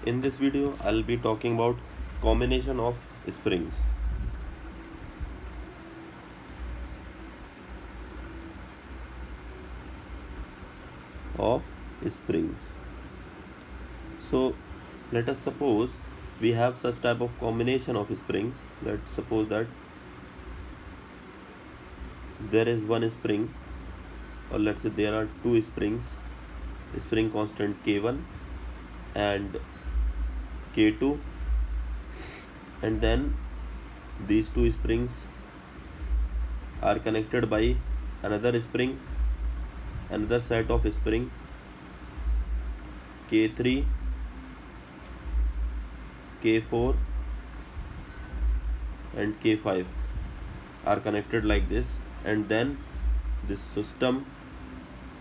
In this video, I'll be talking about combination of springs. Of springs. So let us suppose we have such type of combination of springs. Let's suppose that there is one spring, or let's say there are two springs, spring constant K1 and K2, and then these two springs are connected by another spring, another set of spring K3, K4 and K5 are connected like this, and then this system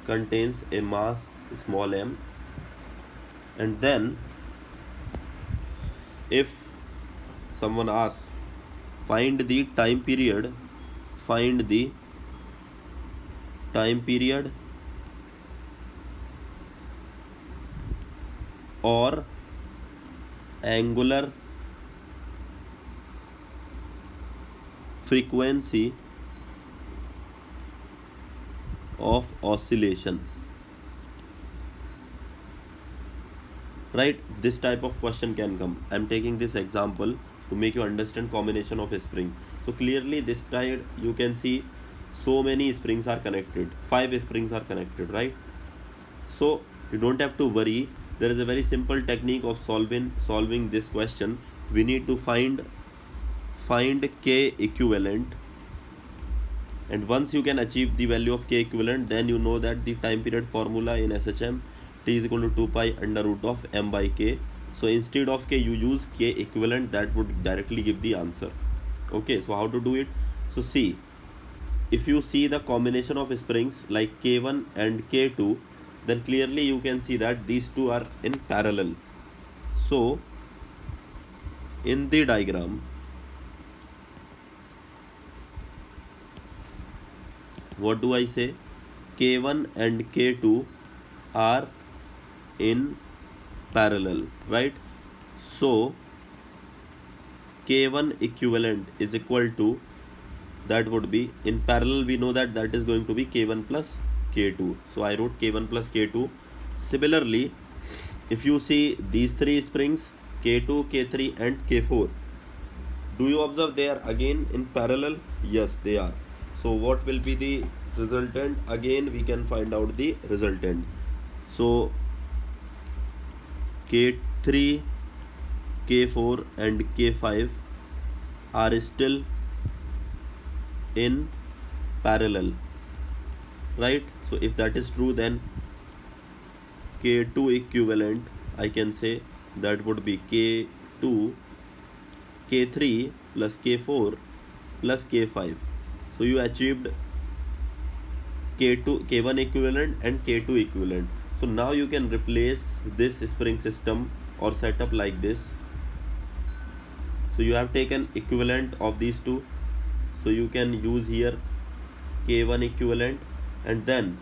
contains a mass small m, and then if someone asks find the time period or angular frequency of oscillation, right? This type of question can come. I'm taking this example to make you understand combination of a spring. So clearly this side you can see so many springs are connected, 5 springs are connected, right? So you don't have to worry. There is a very simple technique of solving this question. We need to find K equivalent, and once you can achieve the value of K equivalent, then you know that the time period formula in SHM, T is equal to 2 pi under root of m by K. So instead of K you use K equivalent, that would directly give the answer. Okay, so how to do it? So see, if you see the combination of springs like K1 and K2, then clearly you can see that these two are in parallel. So in the diagram, what do I say? K1 and K2 are in parallel, right? So K1 equivalent is equal to, that would be, in parallel we know that is going to be K1 plus K2. So I wrote K1 plus K2. Similarly, if you see these three springs K2, K3 and K4, do you observe they are again in parallel? Yes, they are. So what will be the resultant? Again we can find out the resultant. So K3, K4 and K5 are still in parallel, right? So if that is true, then K2 equivalent, I can say that would be K2, K3 plus K4 plus K5. So you achieved K2, K1 equivalent and K2 equivalent. So now you can replace this spring system or setup like this. So you have taken equivalent of these two, so you can use here K1 equivalent, and then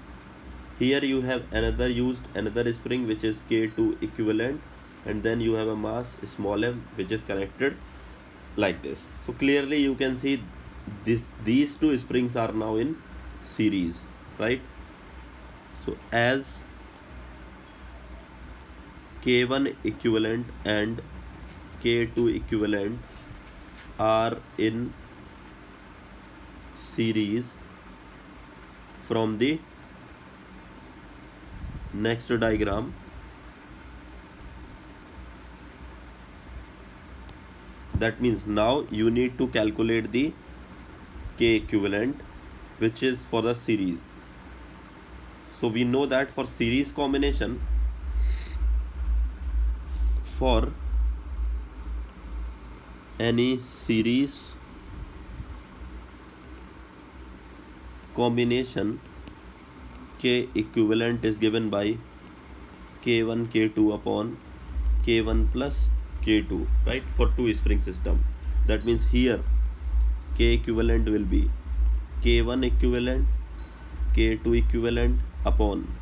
here you have another spring which is K2 equivalent, and then you have a mass small m which is connected like this. So clearly you can see these two springs are now in series, right? So as K1 equivalent and K2 equivalent are in series, from the next diagram, that means now you need to calculate the K equivalent, which is for the series. So we know that for series combination, for any series combination, K equivalent is given by K1 K2 upon K1 plus K2, right? For two spring system, that means here K equivalent will be K1 equivalent, K2 equivalent upon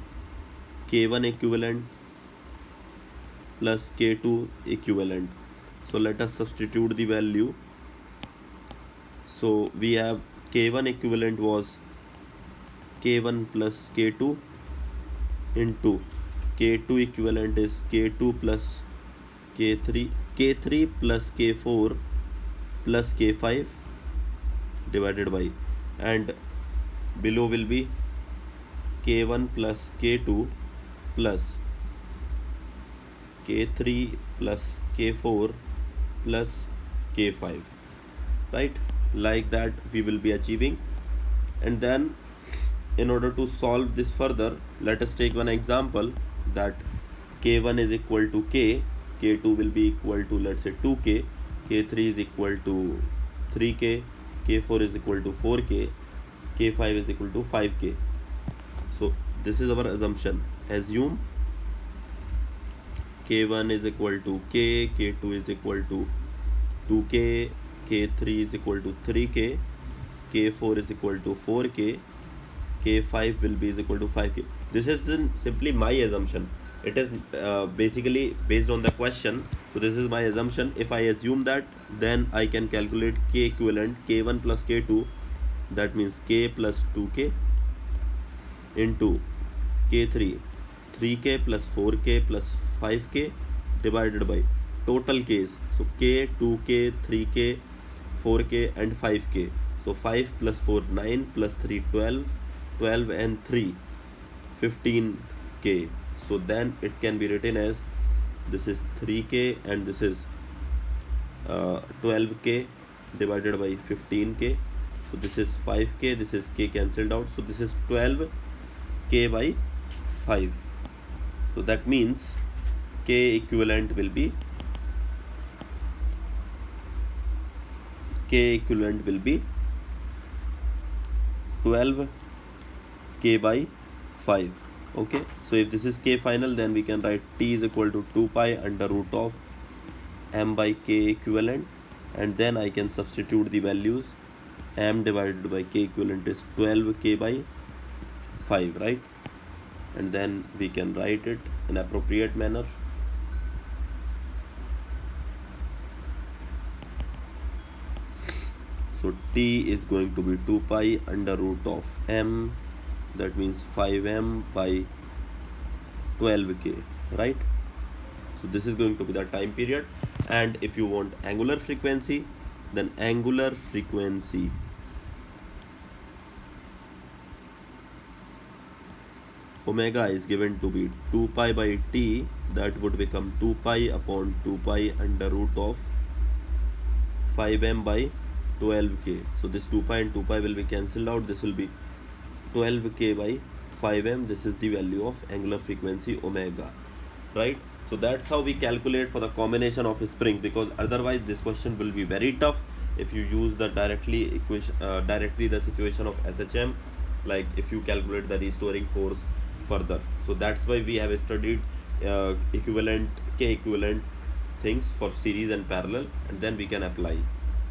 K1 equivalent plus K2 equivalent. So let us substitute the value. So we have K1 equivalent was K1 plus K2 into K2 equivalent is K2 plus K3, K3 plus K4 plus K5 divided by, and below will be K1 plus K2 plus K3 plus K4 plus K5, right? Like that we will be achieving. And then in order to solve this further, let us take one example that K1 is equal to K, K2 will be equal to, let's say, 2K, K3 is equal to 3K, K4 is equal to 4K, K5 is equal to 5K. So this is our assumption. Assume K1 is equal to K, K2 is equal to 2K, K3 is equal to 3K, K4 is equal to 4K, K5 will be is equal to 5K. This is simply my assumption. It is basically based on the question. So this is my assumption. If I assume that, then I can calculate K equivalent K1 plus K2, that means K plus 2K into K3 3K plus 4K plus 5K divided by total K's. So K, 2K, 3K, 4K and 5K. So 5 plus 4 9 plus 3 12, 12 and 3 15K. So then it can be written as this is 3K and this is 12K divided by 15K. So this is 5K, this is K cancelled out. So this is 12K by 5. So that means K equivalent will be 12K by 5. Okay, so if this is K final, then we can write T is equal to 2 pi under root of M by K equivalent, and then I can substitute the values. M divided by K equivalent is 12K by 5, right? And then we can write it in appropriate manner. So T is going to be 2 pi under root of M, that means 5M by 12K, right? So this is going to be the time period. And if you want angular frequency, then angular frequency omega is given to be 2 pi by T, that would become 2 pi upon 2 pi under root of 5M by 12K. So this 2 pi and 2 pi will be cancelled out. This will be 12K by 5M. This is the value of angular frequency omega, right? So that's how we calculate for the combination of a spring, because otherwise this question will be very tough if you use the directly the situation of SHM, like if you calculate the restoring force further. So that's why we have studied equivalent K equivalent things for series and parallel, and then we can apply.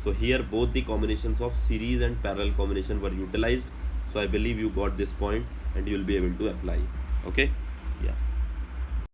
So here both the combinations of series and parallel combination were utilized. So I believe you got this point and you will be able to apply. Okay.